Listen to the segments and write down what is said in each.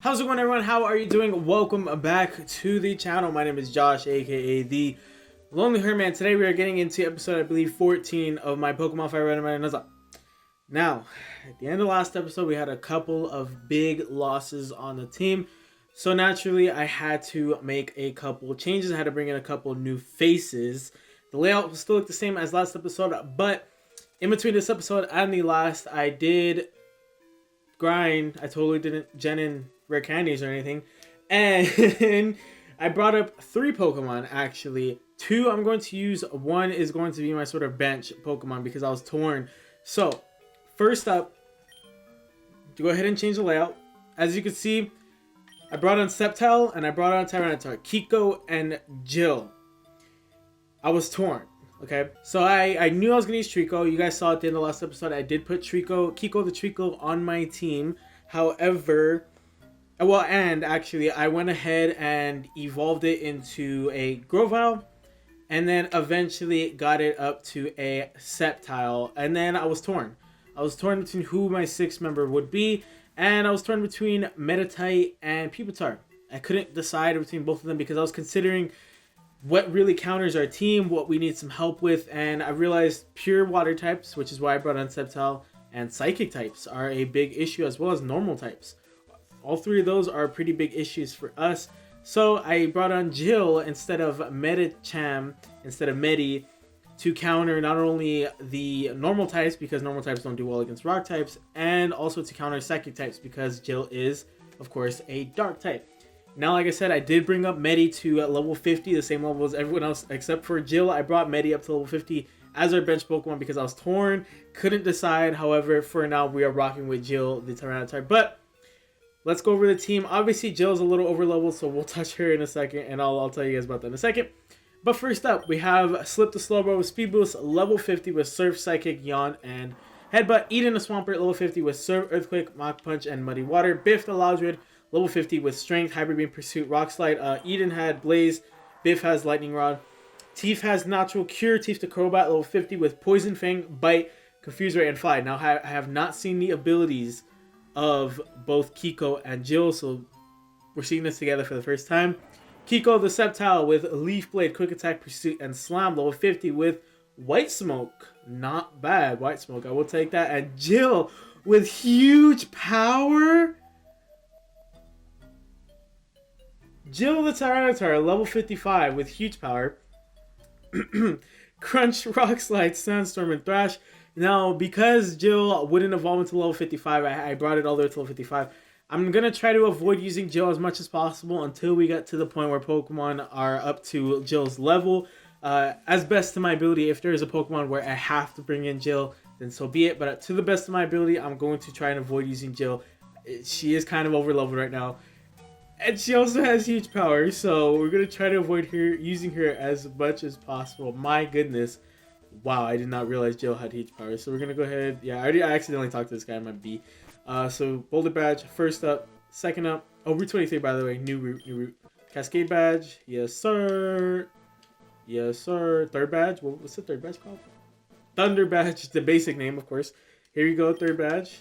How's it going, everyone? How are you doing? Welcome back to the channel. My name is Josh, aka the Lonely Herman. Today we are getting into episode, I believe, 14 of my Pokemon FireRed Randomizer Nuzlocke. Now, at the end of last episode, we had a couple of big losses on the team. So naturally, I had to make a couple changes. I had to bring in a couple new faces. The layout will still look the same as last episode, but in between this episode and the last, I did grind. I totally didn't gen in rare candies or anything, and I brought up 3 Pokemon actually. 2 I'm going to use. 1 is going to be my sort of bench Pokemon because I was torn. So first up, to go ahead and change the layout. As you can see, I brought on Sceptile and I brought on Tyranitar, Kiko and Jill. I was torn. Okay, so I knew I was gonna use Trico. You guys saw at the end of the last episode, I did put Kiko the Trico on my team. However, well, and actually, I went ahead and evolved it into a Grovyle, and then eventually got it up to a Sceptile. And then I was torn. I was torn between who my 6th member would be, and I was torn between Meditite and Pupitar. I couldn't decide between both of them because I was considering what really counters our team, what we need some help with, and I realized pure water types, which is why I brought on Sceptile, and psychic types are a big issue, as well as normal types. All 3 of those are pretty big issues for us. So I brought on Jill instead of Medicham, instead of Medi, to counter not only the normal types, because normal types don't do well against rock types, and also to counter psychic types, because Jill is, of course, a dark type. Now, like I said, I did bring up Medi to level 50, the same level as everyone else except for Jill. I brought Medi up to level 50 as our bench Pokemon because I was torn, couldn't decide. However, for now, we are rocking with Jill, the Tyranitar. But let's go over the team. Obviously, Jill's a little overleveled, so we'll touch her in a second, and I'll tell you guys about that in a second. But first up, we have Slip the Slowbro with Speed Boost, level 50 with Surf, Psychic, Yawn, and Headbutt. Eden the Swampert, level 50 with Surf, Earthquake, Mach Punch, and Muddy Water. Biff the Loudred, level 50 with Strength, Hybrid Beam, Pursuit, Rock Slide. Eden had Blaze, Biff has Lightning Rod. Teef has Natural Cure, Teef the Crobat, level 50 with Poison Fang, Bite, Confuse Ray, and Fly. Now, I have not seen the abilities of both Kiko and Jill, so we're seeing this together for the first time. Kiko the Sceptile with Leaf Blade, Quick Attack, Pursuit, and Slam, level 50 with White Smoke. Not bad, White Smoke, I will take that. And Jill with huge power. Jill the Tyranitar, level 55 with huge power. Crunch, Rock Slide, Sandstorm, and Thrash. Now, because Jill wouldn't evolve into level 55, I brought it all the way to level 55. I'm going to try to avoid using Jill as much as possible until we get to the point where Pokemon are up to Jill's level. As best to my ability, if there is a Pokemon where I have to bring in Jill, then so be it. But to the best of my ability, I'm going to try and avoid using Jill. She is kind of overleveled right now. And she also has huge power, so we're going to try to avoid using her as much as possible. My goodness. Wow, I did not realize Jill had huge power. So we're going to go ahead. Yeah, I accidentally talked to this guy in my B. So Boulder Badge, first up. Second up. Oh, Route 23, by the way. New route. Cascade Badge. Yes, sir. Yes, sir. Third Badge. What's the third badge called? Thunder Badge, the basic name, of course. Here you go, third badge.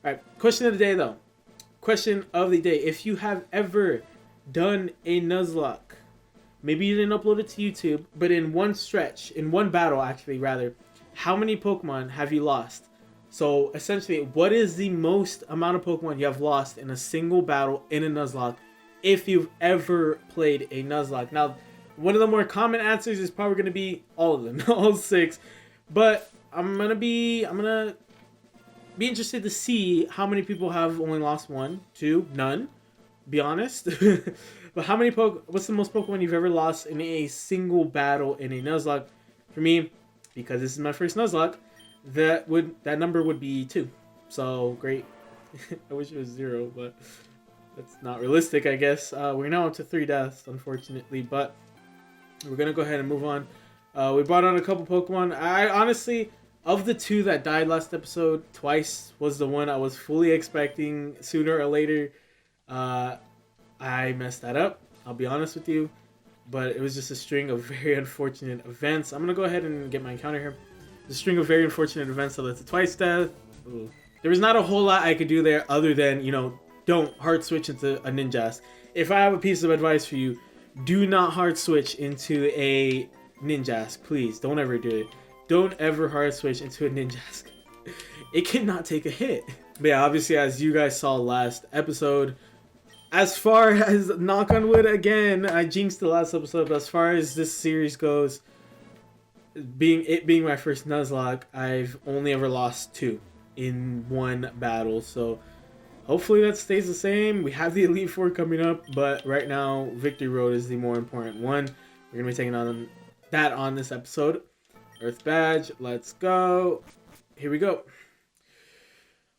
Alright, question of the day, though. Question of the day. If you have ever done a Nuzlocke, maybe you didn't upload it to YouTube, but in one stretch, in one battle actually rather, how many Pokemon have you lost? So essentially, what is the most amount of Pokemon you have lost in a single battle in a Nuzlocke if you've ever played a Nuzlocke? Now, one of the more common answers is probably going to be all of them, all 6. But I'm gonna be interested to see how many people have only lost 1, 2, none. Be honest. But how many what's the most Pokemon you've ever lost in a single battle in a Nuzlocke? For me, because this is my first Nuzlocke, that number would be 2. So great. I wish it was 0, but that's not realistic, I guess. We're now up to 3 deaths, unfortunately, but we're gonna go ahead and move on. We brought on a couple Pokemon. I honestly, of the 2 that died last episode, Twice was the one I was fully expecting sooner or later. I messed that up, I'll be honest with you. But it was just a string of very unfortunate events. I'm going to go ahead and get my encounter here. The string of very unfortunate events that led to Twice death. Ooh. There was not a whole lot I could do there other than, don't hard switch into a Ninjask. If I have a piece of advice for you, do not hard switch into a Ninjask. Please, don't ever do it. Don't ever hard switch into a Ninjask. It cannot take a hit. But yeah, obviously, as you guys saw last episode, as far as, knock on wood again, I jinxed the last episode, but as far as this series goes, being my first Nuzlocke, I've only ever lost 2 in one battle. So hopefully that stays the same. We have the Elite Four coming up, but right now Victory Road is the more important one. We're gonna be taking on that on this episode. Earth Badge, let's go. Here we go.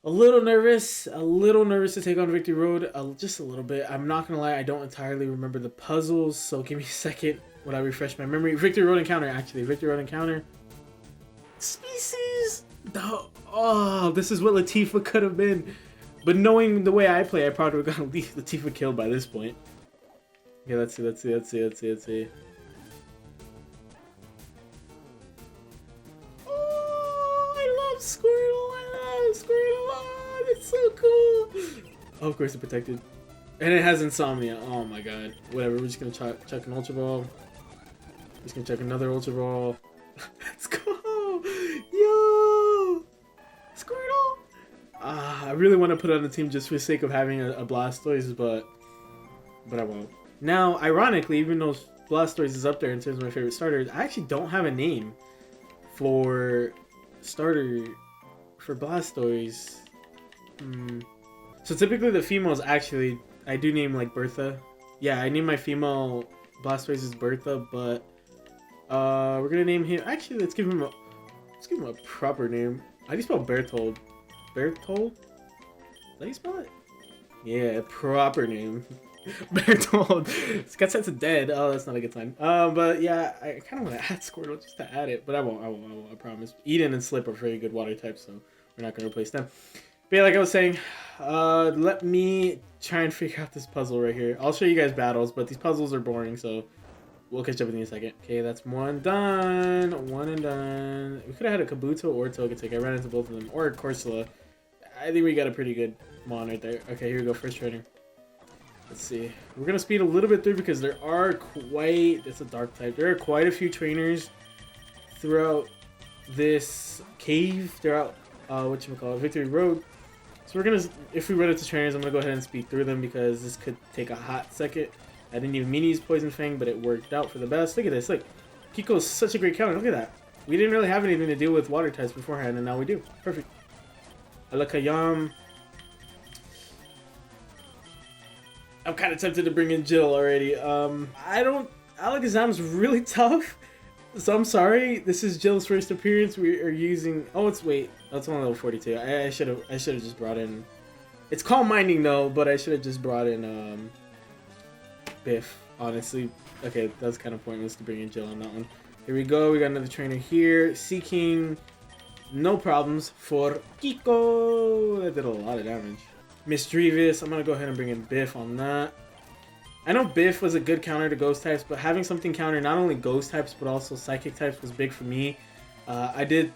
A little nervous to take on Victory Road, just a little bit. I'm not gonna lie, I don't entirely remember the puzzles, so give me a second when I refresh my memory. Victory Road encounter, actually. Victory Road encounter. Species! Oh, this is what Latifah could have been. But knowing the way I play, I probably would have gotten Latifah killed by this point. Okay, let's see. Oh, I love Squirtle! Oh, it's so cool! Oh, of course it's protected. And it has Insomnia. Oh my god. Whatever, we're just gonna chuck an Ultra Ball. Just gonna chuck another Ultra Ball. Let's go! Yo! Squirtle! I really want to put it on the team just for the sake of having a Blastoise, but I won't. Now, ironically, even though Blastoise is up there in terms of my favorite starters, I actually don't have a name for Blastoise. So typically the females, actually, I do name like Bertha. Yeah, I name my female Blastoise as Bertha, but we're gonna name him. Actually, let's give him a proper name. How do you spell Berthold? Berthold? Is that how you spell it? Yeah, proper name. Berthold. It's got sense of dead. Oh, that's not a good sign. But yeah, I kind of want to add Squirtle just to add it, but I won't. I promise. Eden and Slip are very good water types, so we're not gonna replace them. But yeah, like I was saying, let me try and figure out this puzzle right here. I'll show you guys battles, but these puzzles are boring, so we'll catch up with you in a second. Okay, that's one done. One and done. We could have had a Kabuto or Togetic. I ran into both of them. Or a Corsola. I think we got a pretty good mon right there. Okay, here we go. First trainer. Let's see. We're going to speed a little bit through because there are quite... It's a dark type. There are quite a few trainers throughout this cave. Throughout, whatchamacallit, Victory Road. So we're going to... If we run into trainers, I'm going to go ahead and speed through them because this could take a hot second. I didn't even mean to use Poison Fang, but it worked out for the best. Look at this. Look. Kiko's such a great counter. Look at that. We didn't really have anything to deal with water types beforehand, and now we do. Perfect. Alakayam. I'm kind of tempted to bring in Jill already. Alakazam's really tough. So I'm sorry. This is Jill's first appearance. We are using... Oh, wait. That's only level 42. I should have just brought in... It's Calm Minding, though, but I should have just brought in, Biff, honestly. Okay, that's kind of pointless to bring in Jill on that one. Here we go. We got another trainer here. Seeking... No problems for Kiko. That did a lot of damage. Misdreavus. I'm going to go ahead and bring in Biff on that. I know Biff was a good counter to Ghost types, but having something counter not only Ghost types, but also Psychic types was big for me. Like I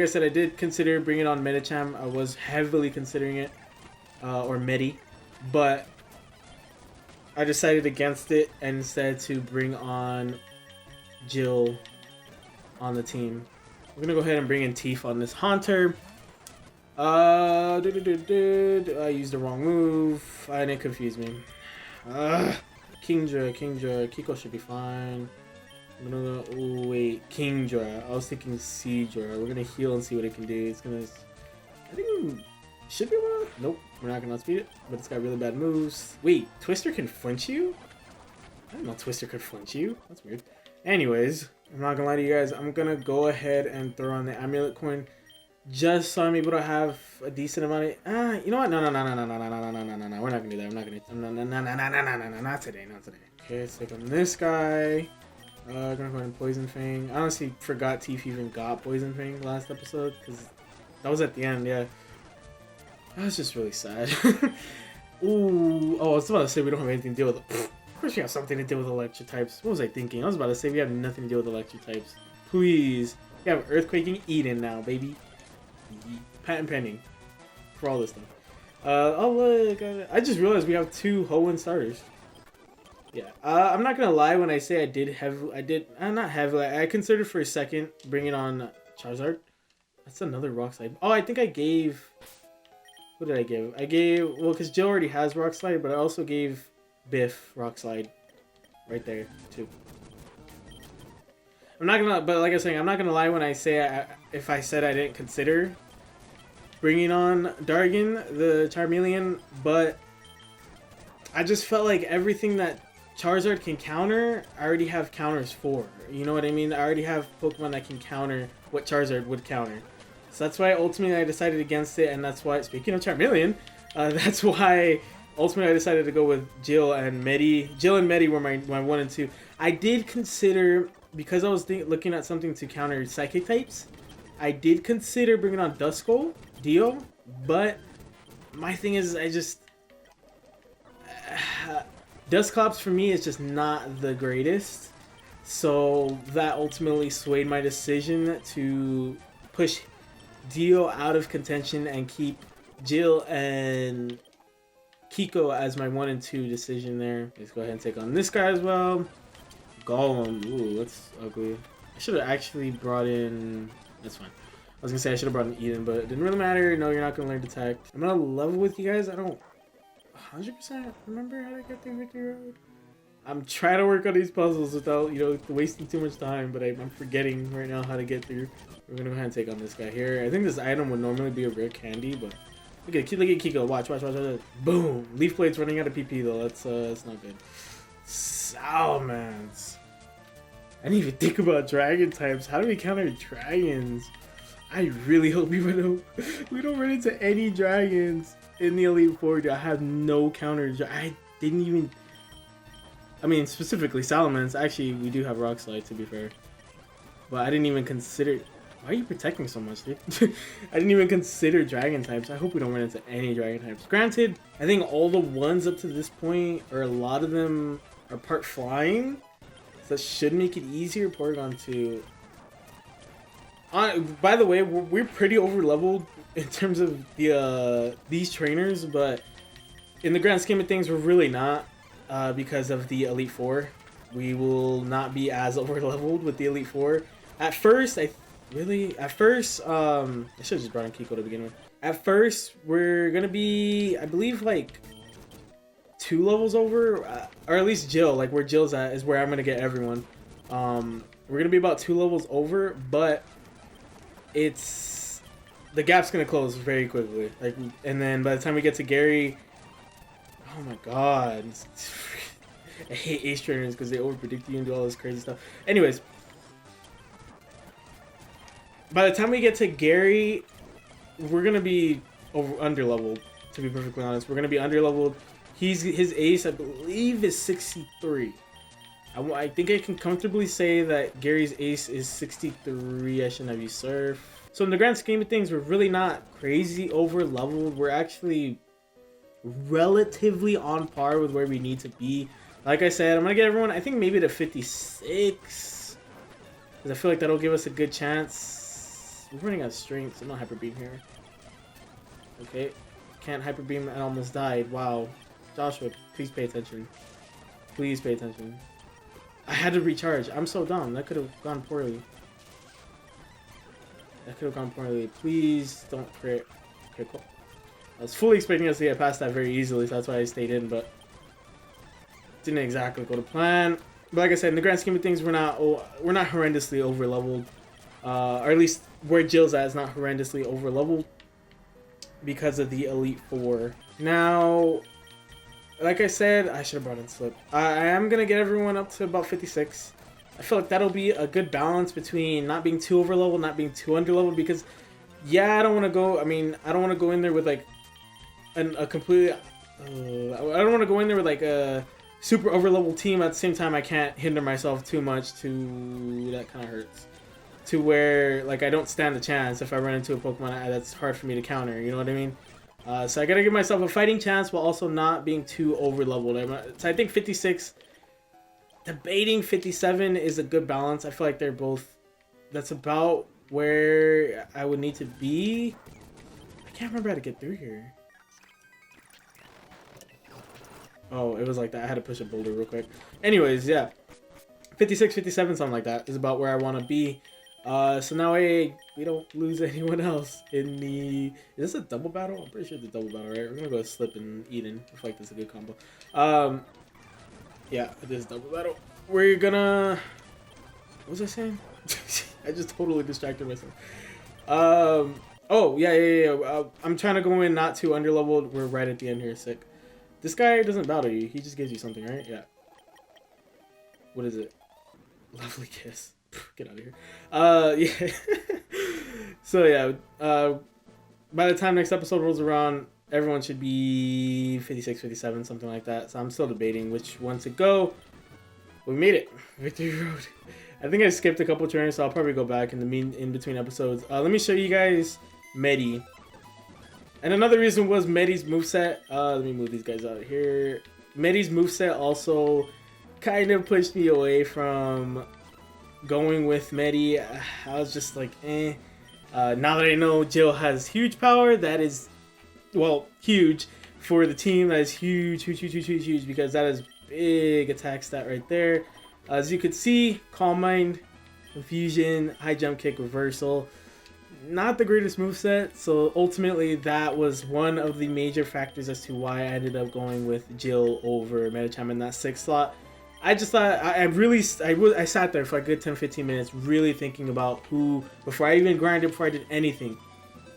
said, I did consider bringing on Medicham. I was heavily considering it. Or Medi. But I decided against it and instead to bring on Jill on the team. We're gonna go ahead and bring in Teef on this Haunter. I used the wrong move. And it confused me. Kingdra. Kiko should be fine. I'm gonna go, oh wait, Kingdra. I was thinking Seadra. We're gonna heal and see what it can do. It's gonna... I think we should be able to... Nope, we're not gonna outspeed it. But it's got really bad moves. Wait, Twister can flinch you? I didn't know Twister could flinch you. That's weird. Anyways, I'm not gonna lie to you guys. I'm gonna go ahead and throw on the Amulet Coin just so I'm able to have a decent amount of... you know what? No. We're not gonna do that. I'm not gonna... No. Not today. Okay, let's take on this guy. Gonna go ahead and Poison Fang. I honestly forgot Teef even got Poison Fang last episode because that was at the end. Yeah, that was just really sad. Ooh, I was about to say we don't have anything to deal with it. Of course we have something to deal with electric types. What was I thinking? I was about to say we have nothing to deal with electric types. Please, we have Earthquaking Eden now, baby. patent pending for all this stuff. Oh look, I just realized we have 2 Hoenn starters. Yeah, I'm not gonna lie when I say I considered for a second bringing on Charizard. That's another Rock Slide. Oh, I think I gave... What did I give? I gave... Well, because Jill already has Rock Slide, but I also gave Biff Rock Slide. Right there, too. I'm not gonna... But like I was saying, I'm not gonna lie when I say... if I said I didn't consider bringing on Dargan, the Charmeleon, but I just felt like everything that Charizard can counter, I already have counters for. You know what I mean? I already have Pokemon that can counter what Charizard would counter. So that's why ultimately I decided against it, and that's why, speaking of Charmeleon, that's why ultimately I decided to go with Jill and Medi. Jill and Medi were my 1 and 2. I did consider, because I was looking at something to counter Psychic types, I did consider bringing on Duskull, Dio, but my thing is I just... Dusclops for me is just not the greatest, so that ultimately swayed my decision to push Dio out of contention and keep Jill and Kiko as my 1 and 2 decision there. Let's go ahead and take on this guy as well. Golem, ooh, that's ugly. I should have actually brought in... That's fine. I was gonna say I should have brought in Eden, but it didn't really matter. No, you're not gonna learn Detect. I'm gonna level with you guys. I don't 100% remember how to get through Victory Road. I'm trying to work on these puzzles without, you know, wasting too much time, but I'm forgetting right now how to get through. We're gonna go ahead and take on this guy here. I think this item would normally be a rare candy, but look at Kiko. Watch. Boom! Leaf Blade's running out of PP though. That's not good. Salamence. I didn't even think about dragon types. How do we counter dragons? I really hope we don't run into any dragons in the Elite Four. I have no counters. I didn't even... I mean, specifically Salamence. Actually, we do have Rock Slide, to be fair. But I didn't even consider... Why are you protecting so much, dude? I didn't even consider dragon types. I hope we don't run into any dragon types. Granted, I think all the ones up to this point, or a lot of them, are part flying. So that should make it easier. Porygon 2... by the way, we're pretty over leveled in terms of the these trainers, but in the grand scheme of things, we're really not because of the Elite Four. We will not be as over leveled with the Elite Four. At first, I should have just brought in Kiko to begin with. At first, we're gonna be, I believe, like 2 levels over, or at least Jill, like where Jill's at, is where I'm gonna get everyone. We're gonna be about 2 levels over, but the gap's gonna close very quickly. Like, and then by the time we get to Gary, oh my god, I hate ace trainers because they overpredict you and do all this crazy stuff. Anyways, by the time we get to Gary, we're gonna be under leveled. To be perfectly honest, we're gonna be under leveled. His ace, I believe, is 63. I think I can comfortably say that Gary's ace is 63. I shouldn't have used Surf. So in the grand scheme of things, we're really not crazy over leveled. We're actually relatively on par with where we need to be. Like I said, I'm gonna get everyone, I think maybe to 56, because I feel like that'll give us a good chance. We're running out of strength, so no Hyper Beam here. Okay, can't Hyper Beam and almost died. Wow, Joshua, please pay attention. Please pay attention. I had to recharge. I'm so dumb. That could have gone poorly. Please don't crit. Okay, cool. I was fully expecting us to get past that very easily, so that's why I stayed in, but didn't exactly go to plan. But like I said, in the grand scheme of things, we're not horrendously over leveled, or at least where Jill's at is not horrendously over leveled because of the Elite Four. Now, like I said, I should have brought in Slip. I am going to get everyone up to about 56. I feel like that'll be a good balance between not being too over leveled, not being too under leveled, because yeah, I don't want to go, I don't want to go in there with like a completely, I don't want to go in there with like a super over leveled team. At the same time, I can't hinder myself too much that kind of hurts. To where like I don't stand a chance if I run into a Pokemon that's hard for me to counter, you know what I mean? So I gotta give myself a fighting chance while also not being too over leveled. So I think 56, debating 57 is a good balance. I feel like they're both, that's about where I would need to be. can't remember how to get through here. Oh, it was like that. I had to push a boulder real quick. Anyways, yeah. 56, 57, something like that is about where I want to be. So now we don't lose anyone else in the... Is this a double battle? I'm pretty sure it's a double battle, right? We're going to go Slip and Eden. I feel like this is a good combo. Yeah, it is double battle. We're gonna... What was I saying? I just totally distracted myself. Oh, yeah. I'm trying to go in not too underleveled. We're right at the end here, sick. This guy doesn't battle you. He just gives you something, right? Yeah. What is it? Lovely kiss. Get out of here. Yeah. So, yeah. By the time next episode rolls around, everyone should be 56, 57, something like that. So I'm still debating which one to go. We made it. Victory Road. I think I skipped a couple turns, so I'll probably go back in between episodes. Let me show you guys Medi. And another reason was Medi's moveset. Let me move these guys out of here. Medi's moveset also kind of pushed me away from going with Medi. I was just like, eh. Now that I know Jill has huge power, that is, well, huge. For the team, that is huge, because that is big attack stat right there. As you could see, Calm Mind, Confusion, High Jump Kick, Reversal. Not the greatest moveset, so ultimately that was one of the major factors as to why I ended up going with Jill over Medicham in that 6th slot. I just thought, I sat there for a good 10-15 minutes really thinking about who, before I even grinded, before I did anything,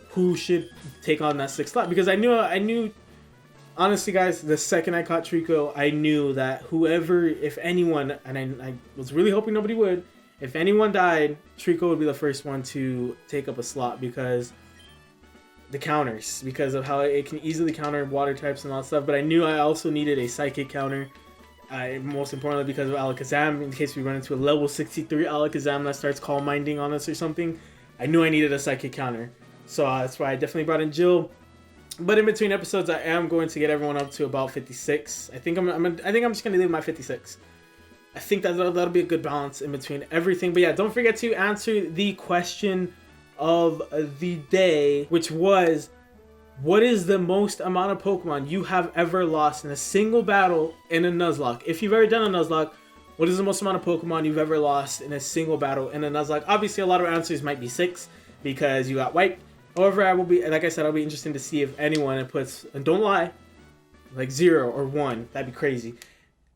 who should take on that 6th slot. Because I knew, honestly guys, the second I caught Trico, I knew that whoever, if anyone, and I was really hoping nobody would, if anyone died, Trico would be the first one to take up a slot because the counters, because of how it can easily counter water types and all that stuff. But I knew I also needed a psychic counter, most importantly because of Alakazam, in case we run into a level 63 Alakazam that starts Calm Minding on us or something. I knew I needed a psychic counter, so that's why I definitely brought in Jill. But in between episodes, I am going to get everyone up to about 56. I think I'm just gonna leave my 56. I think that'll be a good balance in between everything. But yeah, don't forget to answer the question of the day, which was, what is the most amount of Pokemon you have ever lost in a single battle in a Nuzlocke? If you've ever done a Nuzlocke, what is the most amount of Pokemon you've ever lost in a single battle in a Nuzlocke? Obviously, a lot of answers might be 6 because you got wiped. However, I'll be interested to see if anyone puts, and don't lie, like 0 or 1. That'd be crazy.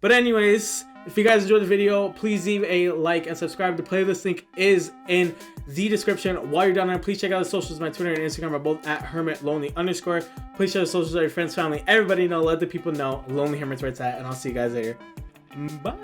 But anyways, if you guys enjoyed the video, please leave a like and subscribe. The playlist link is in the description. While you're down there, please check out the socials. My Twitter and Instagram are both at hermitlonely_. Please share the socials with your friends, family, everybody know. Let the people know Lonely Hermit's where it's at, and I'll see you guys later. Bye.